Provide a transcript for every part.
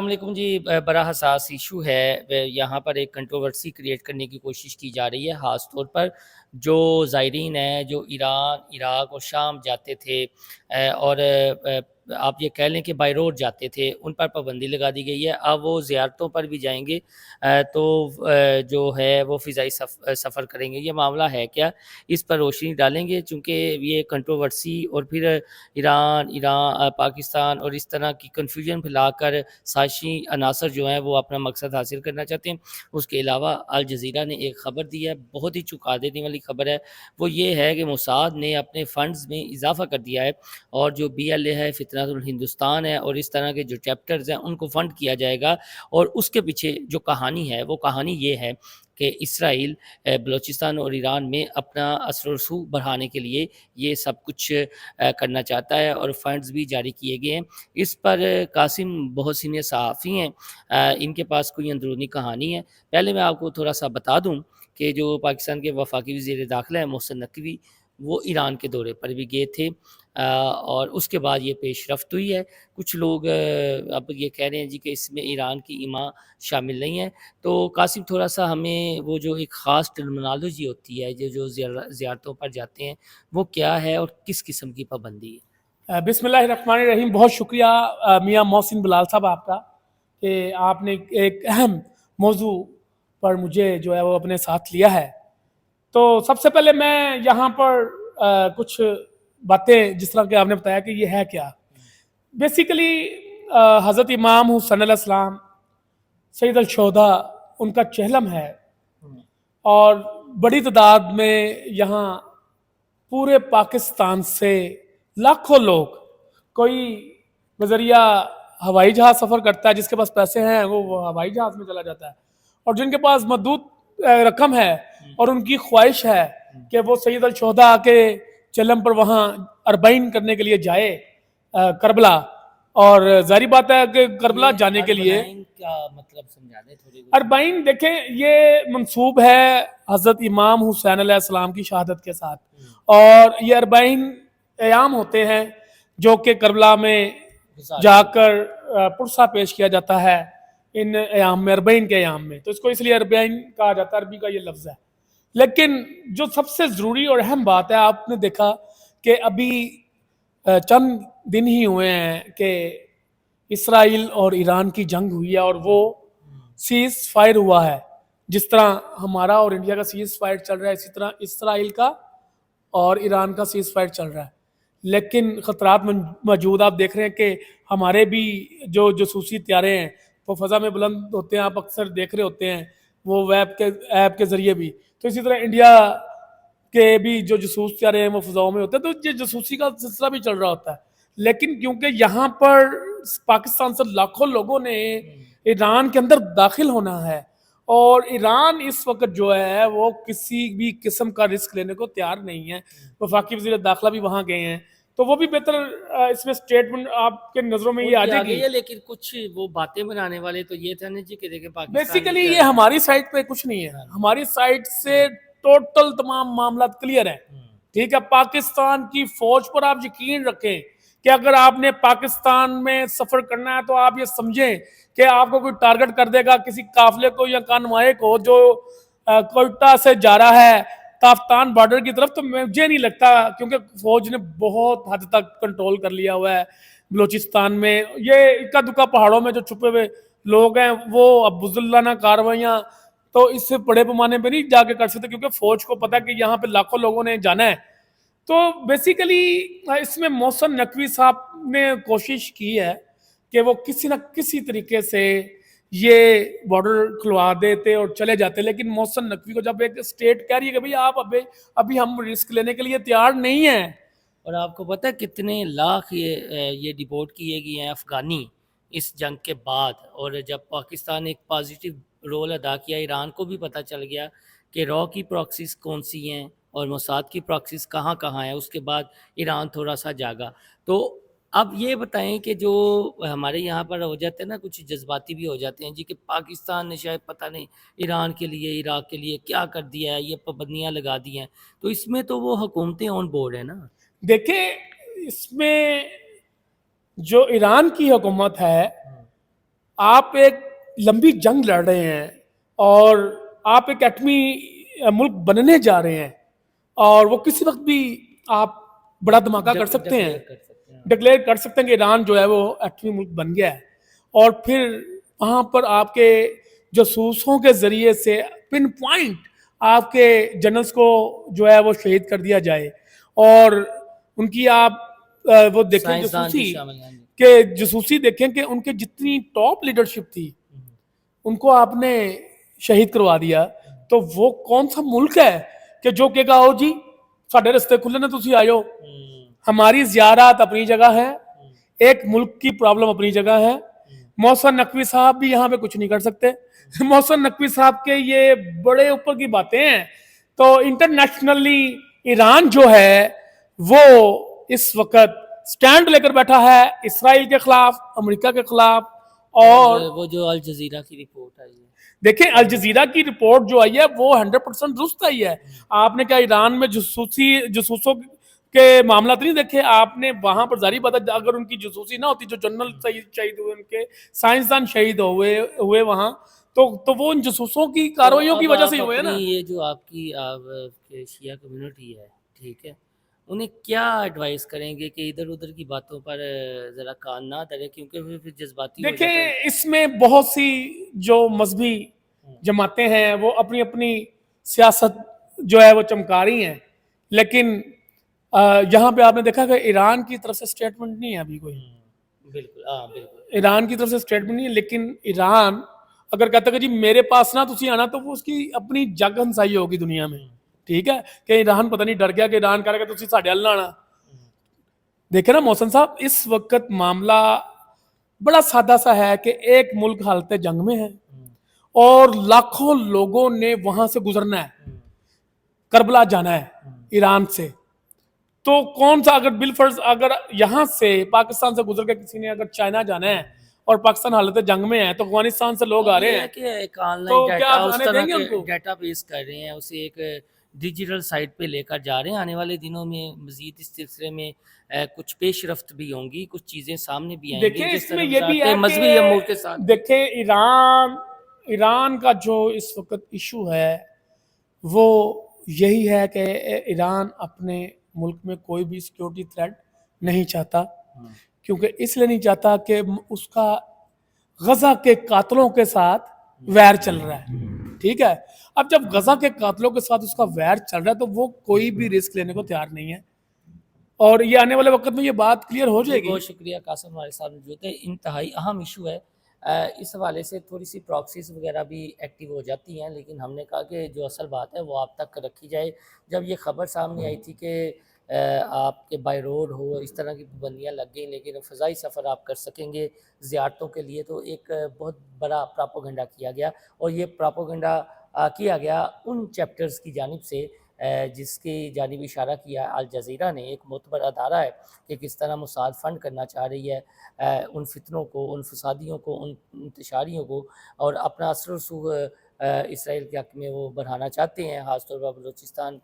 السلام علیکم جی، بڑا حساس ایشو ہے، یہاں پر ایک کنٹروورسی کریٹ کرنے کی کوشش کی جا رہی ہے، خاص طور پر جو زائرین ہیں جو ایران، عراق اور شام جاتے تھے اور آپ یہ کہہ لیں کہ بائی روڈ جاتے تھے، ان پر پابندی لگا دی گئی ہے۔ اب وہ زیارتوں پر بھی جائیں گے تو جو ہے وہ فضائی سفر کریں گے۔ یہ معاملہ ہے کیا، اس پر روشنی ڈالیں گے، چونکہ یہ کنٹروورسی اور پھر ایران، پاکستان اور اس طرح کی کنفیوژن پھیلا کر سازشی عناصر جو ہیں وہ اپنا مقصد حاصل کرنا چاہتے ہیں۔ اس کے علاوہ الجزیرہ نے ایک خبر دی ہے، بہت ہی چونکا دینے والی خبر ہے، وہ یہ ہے کہ موساد نے اپنے فنڈز میں اضافہ کر دیا ہے، اور جو بی ایل اے ہے، فتنہ الہندوستان ہے، اور اس طرح کے جو چیپٹرز ہیں ان کو فنڈ کیا جائے گا۔ اور اس کے پیچھے جو کہانی ہے وہ کہانی یہ ہے کہ اسرائیل بلوچستان اور ایران میں اپنا اثر و رسوخ بڑھانے کے لیے یہ سب کچھ کرنا چاہتا ہے، اور فنڈز بھی جاری کیے گئے ہیں۔ اس پر قاسم بہت سینئر صحافی ہیں، ان کے پاس کوئی اندرونی کہانی ہے۔ پہلے میں آپ کو تھوڑا سا بتا دوں کہ جو پاکستان کے وفاقی وزیر داخلہ ہیں محسن نقوی، وہ ایران کے دورے پر بھی گئے تھے، اور اس کے بعد یہ پیش رفت ہوئی ہے۔ کچھ لوگ اب یہ کہہ رہے ہیں جی کہ اس میں ایران کی ایما شامل نہیں ہے۔ تو قاسم تھوڑا سا ہمیں وہ جو ایک خاص ٹرمنالوجی ہوتی ہے جو زیارتوں پر جاتے ہیں وہ کیا ہے اور کس قسم کی پابندی ہے؟ بسم اللہ الرحمن الرحیم۔ بہت شکریہ میاں محسن بلال صاحب آپ کا کہ آپ نے ایک اہم موضوع پر مجھے جو ہے وہ اپنے ساتھ لیا ہے۔ تو سب سے پہلے میں یہاں پر کچھ باتیں، جس طرح کہ آپ نے بتایا کہ یہ ہے کیا، بیسیکلی حضرت امام حسین علیہ السلام سید الشہداء ان کا چہلم ہے، اور بڑی تعداد میں یہاں پورے پاکستان سے لاکھوں لوگ، کوئی نظریہ ہوائی جہاز سفر کرتا ہے، جس کے پاس پیسے ہیں وہ ہوائی جہاز میں چلا جاتا ہے، اور جن کے پاس محدود رقم ہے اور ان کی خواہش ہے کہ وہ سید الشہداء کے چلم پر وہاں اربعین کرنے کے لیے جائے کربلا، اور ظاہری بات ہے کہ کربلا جانے کے لیے کیا مطلب سمجھا دیں تھوڑی۔ اربعین دیکھیں، یہ منسوب ہے حضرت امام حسین علیہ السلام کی شہادت کے ساتھ، اور یہ 40 ایام ہوتے ہیں جو کہ کربلا میں جا کر پرسہ پیش کیا جاتا ہے ان ایام میں، 40 کے ایام میں، تو اس کو اس لیے 40 کہا جاتا ہے، عربی کا یہ لفظ ہے۔ لیکن جو سب سے ضروری اور اہم بات ہے، آپ نے دیکھا کہ ابھی چند دن ہی ہوئے ہیں کہ اسرائیل اور ایران کی جنگ ہوئی ہے، اور وہ سیز فائر ہوا ہے۔ جس طرح ہمارا اور انڈیا کا سیز فائر چل رہا ہے، اسی طرح اسرائیل کا اور ایران کا سیز فائر چل رہا ہے۔ لیکن خطرات موجود، آپ دیکھ رہے ہیں کہ ہمارے بھی جو جاسوسی طیارے ہیں وہ فضا میں بلند ہوتے ہیں، آپ اکثر دیکھ رہے ہوتے ہیں وہ ایپ کے ذریعے بھی، تو اسی طرح انڈیا کے بھی جو جاسوس طیارے ہیں وہ فضاؤں میں ہوتے ہیں، تو یہ جاسوسی کا سلسلہ بھی چل رہا ہوتا ہے۔ لیکن کیونکہ یہاں پر پاکستان سے لاکھوں لوگوں نے ایران کے اندر داخل ہونا ہے، اور ایران اس وقت جو ہے وہ کسی بھی قسم کا رسک لینے کو تیار نہیں ہے۔ وفاقی وزیر داخلہ بھی وہاں گئے ہیں، تو وہ بھی بہتر اس میں سٹیٹمنٹ آپ کے نظروں میں یہ آ جائے گی۔ لیکن کچھ وہ باتیں بنانے والے تو یہ تھا نا جی کہ دیکھیں پاکستان بیسیکلی یہ ہماری سائٹ پہ کچھ نہیں ہے، ہماری سائٹ سے ٹوٹل تمام معاملات کلیئر ہیں، ٹھیک ہے۔ پاکستان کی فوج پر آپ یقین رکھیں کہ اگر آپ نے پاکستان میں سفر کرنا ہے تو آپ یہ سمجھیں کہ آپ کو کوئی ٹارگٹ کر دے گا، کسی قافلے کو یا کانوائے کو جو کوئٹہ سے جا رہا ہے تافتان بارڈر کی طرف، تو مجھے نہیں لگتا، کیونکہ فوج نے بہت حد تک کنٹرول کر لیا ہوا ہے بلوچستان میں۔ یہ اکا دکا پہاڑوں میں جو چھپے ہوئے لوگ ہیں وہ اب بزدلانہ کارروائیاں تو اس سے بڑے پیمانے پہ نہیں جا کے کر سکتے، کیونکہ فوج کو پتا کہ یہاں پہ لاکھوں لوگوں نے جانا ہے۔ تو بیسیکلی اس میں محسن نقوی صاحب نے کوشش کی ہے کہ وہ کسی نہ کسی طریقے سے یہ بارڈر کھلوا دیتے اور چلے جاتے، لیکن محسن نقوی کو جب ایک اسٹیٹ کہہ رہی ہے کہ بھئی آپ ابھی ہم رسک لینے کے لیے تیار نہیں ہیں۔ اور آپ کو پتہ ہے کتنے لاکھ یہ ڈیپورٹ کیے گئے ہیں افغانی اس جنگ کے بعد، اور جب پاکستان ایک پازیٹیو رول ادا کیا، ایران کو بھی پتہ چل گیا کہ رو کی پراکسیز کون سی ہیں اور موساد کی پراکسیز کہاں کہاں ہیں، اس کے بعد ایران تھوڑا سا جاگا۔ تو اب یہ بتائیں کہ جو ہمارے یہاں پر ہو جاتے ہیں نا، کچھ جذباتی بھی ہو جاتے ہیں جی کہ پاکستان نے شاید پتہ نہیں ایران کے لیے، عراق کے لیے کیا کر دیا ہے، یہ پابندیاں لگا دی ہیں، تو اس میں تو وہ حکومتیں آن بورڈ ہیں نا۔ دیکھیں، اس میں جو ایران کی حکومت ہے، آپ ایک لمبی جنگ لڑ رہے ہیں اور آپ ایک ایٹمی ملک بننے جا رہے ہیں اور وہ کسی وقت بھی آپ بڑا دھماکہ کر سکتے ہیں, ڈکلیئر کر سکتے ہیں. ڈکلیئر کر سکتے ہیں کہ ایران جو ہے وہ ایٹمی ملک بن گیا ہے, اور پھر وہاں پر آپ کے جاسوسوں کے ذریعے سے پن پوائنٹ آپ کے جنرلز کو جو ہے وہ شہید کر دیا جائے, اور ان کی آپ وہ دیکھیں سائنسدان بھی جاسوسی شامل ہیں. کہ جاسوسی دیکھیں کہ ان کے جتنی ٹاپ لیڈرشپ تھی ان کو آپ نے شہید کروا دیا, تو وہ کون سا ملک ہے کہ جو کہ کہا جی ساڈے رستے کھلے نے تسی آئیو. ہماری زیارت اپنی جگہ ہے, ایک ملک کی پرابلم اپنی جگہ ہے. محسن نقوی صاحب بھی یہاں پہ کچھ نہیں کر سکتے. محسن نقوی صاحب کے یہ بڑے اوپر کی باتیں ہیں. تو انٹرنیشنلی ایران جو ہے وہ اس وقت سٹینڈ لے کر بیٹھا ہے اسرائیل کے خلاف, امریکہ کے خلاف. اور وہ جو الجزیرہ کی رپورٹ آئی ہے, دیکھیں الجزیرہ کی رپورٹ جو آئی ہے وہ 100% درست آئی ہے. آپ نے کیا ایران میں جاسوسوں کے معاملات نہیں دیکھے؟ آپ نے وہاں پر ظاہری بات ہے اگر ان کی جاسوسی نہ ہوتی, جو جنرل شہید ہوئے, ان کے سائنسدان شہید ہوئے وہاں, تو وہ ان جاسوسوں کی کارروائیوں کی وجہ سے ہی ہوئے ہیں نا. یہ جو آپ کی شیعہ کمیونٹی ہے, ٹھیک ہے, انہیں کیا ایڈوائز کریں گے کہ ادھر ادھر کی باتوں پر ذرا کان نہ دھرے, کیونکہ پھر جذباتی ہو جاتا ہے. دیکھیں اس میں بہت سی جو مذہبی جماعتیں ہیں وہ اپنی اپنی سیاست جو ہے وہ چمکا رہی ہیں, لیکن یہاں پہ آپ نے دیکھا کہ ایران کی طرف سے سٹیٹمنٹ نہیں ہے ابھی کوئی. بالکل, ہاں بالکل, ایران کی طرف سے سٹیٹمنٹ نہیں ہے, لیکن ایران اگر کہتا کہ جی میرے پاس نہ تسی آنا, تو وہ اس کی اپنی جگ ہنسائی ہوگی دنیا میں. ٹھیک ہے کہ ایران پتہ نہیں ڈر گیا کہ ایران کہہ رہا کہ تسی ساڈے ہل نہ آنا. دیکھیں نا محسن صاحب, اس وقت معاملہ بڑا سادہ سا ہے کہ ایک ملک حالت جنگ میں ہے اور لاکھوں لوگوں نے وہاں سے گزرنا ہے, کربلا جانا ہے ایران سے. تو کون سا اگر بالفرض اگر یہاں سے پاکستان سے گزر کے کسی نے اگر چائنا جانا ہے اور پاکستان حالت جنگ میں ہے, تو افغانستان سے لوگ آ رہے ہیں, کہ ایک آن تو لائن کیا ڈیٹا آپ اس آنے طرح دیں گے ان کے کو؟ ڈیٹا بیس کر رہے ہیں, اسے ایک ڈیجیٹل سائٹ پہ لے کر جا رہے ہیں. آنے والے دنوں میں مزید اس سلسلے میں کچھ پیش رفت بھی ہوں گی, کچھ چیزیں سامنے بھی آئیں گی. دیکھیں جس اس طرح میں یہ بھی ہے مذہبی امور کے کہ ساتھ دیکھیں ایران کا جو اس وقت ایشو ہے وہ یہی ہے کہ ایران اپنے ملک میں کوئی بھی سیکیورٹی تھریٹ نہیں چاہتا, کیونکہ اس لیے نہیں چاہتا کہ اس کا غزہ کے قاتلوں کے ساتھ ویر چل رہا ہے. ٹھیک ہے, اب جب غزہ کے قاتلوں کے ساتھ اس کا ویر چل رہا ہے تو وہ کوئی بھی رسک لینے کو تیار نہیں ہے, اور یہ آنے والے وقت میں یہ بات کلیئر ہو جائے گی. بہت شکریہ قاسم, ہمارے ساتھ موجود ہے. انتہائی اہم ایشو ہے. اس حوالے سے تھوڑی سی پراکسیز وغیرہ بھی ایکٹیو ہو جاتی ہیں, لیکن ہم نے کہا کہ جو اصل بات ہے وہ آپ تک رکھی جائے. جب یہ خبر سامنے آئی تھی کہ آپ کے بائی روڈ ہو اس طرح کی پابندیاں لگ گئیں, لیکن فضائی سفر آپ کر سکیں گے زیارتوں کے لیے, تو ایک بہت بڑا پراپوگنڈا کیا گیا. اور یہ پراپوگنڈا کیا گیا ان چیپٹرز کی جانب سے جس کی جانب اشارہ کیا الجزیرہ نے, ایک معتبر ادارہ ہے, کہ کس طرح موساد فنڈ کرنا چاہ رہی ہے ان فتنوں کو, ان فسادیوں کو, ان انتشاریوں کو, اور اپنا اثر و رسوخ اسرائیل کے حق میں وہ بڑھانا چاہتے ہیں. خاص طور پر بلوچستان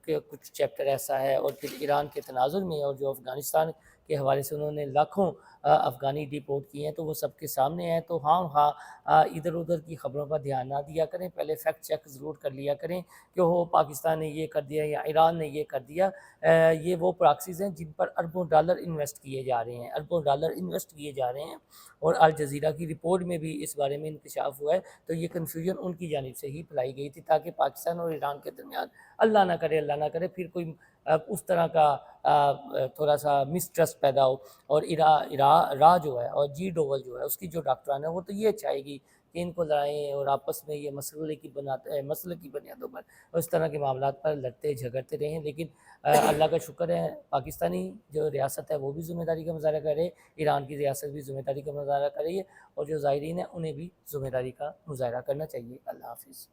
کے کچھ چیپٹر ایسا ہے, اور پھر ایران کے تناظر میں, اور جو افغانستان کے حوالے سے انہوں نے لاکھوں افغانی ڈیپورٹ کیے ہیں, تو وہ سب کے سامنے ہیں. تو ہاں ادھر ادھر کی خبروں پر دھیان نہ دیا کریں, پہلے فیکٹ چیک ضرور کر لیا کریں کہ وہ پاکستان نے یہ کر دیا یا ایران نے یہ کر دیا. یہ وہ پراکسیز ہیں جن پر اربوں ڈالر انویسٹ کیے جا رہے ہیں, اربوں ڈالر انویسٹ کیے جا رہے ہیں. اور الجزیرہ کی رپورٹ میں بھی اس بارے میں انکشاف ہوا ہے. تو یہ کنفیوژن ان کی جانب سے ہی پھیلائی گئی تھی, تاکہ پاکستان اور ایران کے درمیان اللہ نہ کرے پھر کوئی اس طرح کا تھوڑا سا مسٹرسٹ پیدا ہو. اور را جو ہے اور جی ڈوول جو ہے اس کی جو ڈاکٹران ہے وہ تو یہ چاہے گی کہ ان کو لڑائیں اور آپس میں یہ مسئلے کی بنیادوں پر اس طرح کے معاملات پر لڑتے جھگڑتے رہیں. لیکن اللہ کا شکر ہے پاکستانی جو ریاست ہے وہ بھی ذمہ داری کا مظاہرہ کر رہے, ایران کی ریاست بھی ذمہ داری کا مظاہرہ کر رہی ہے, اور جو زائرین ہیں انہیں بھی ذمہ داری کا مظاہرہ کرنا چاہیے. اللہ حافظ.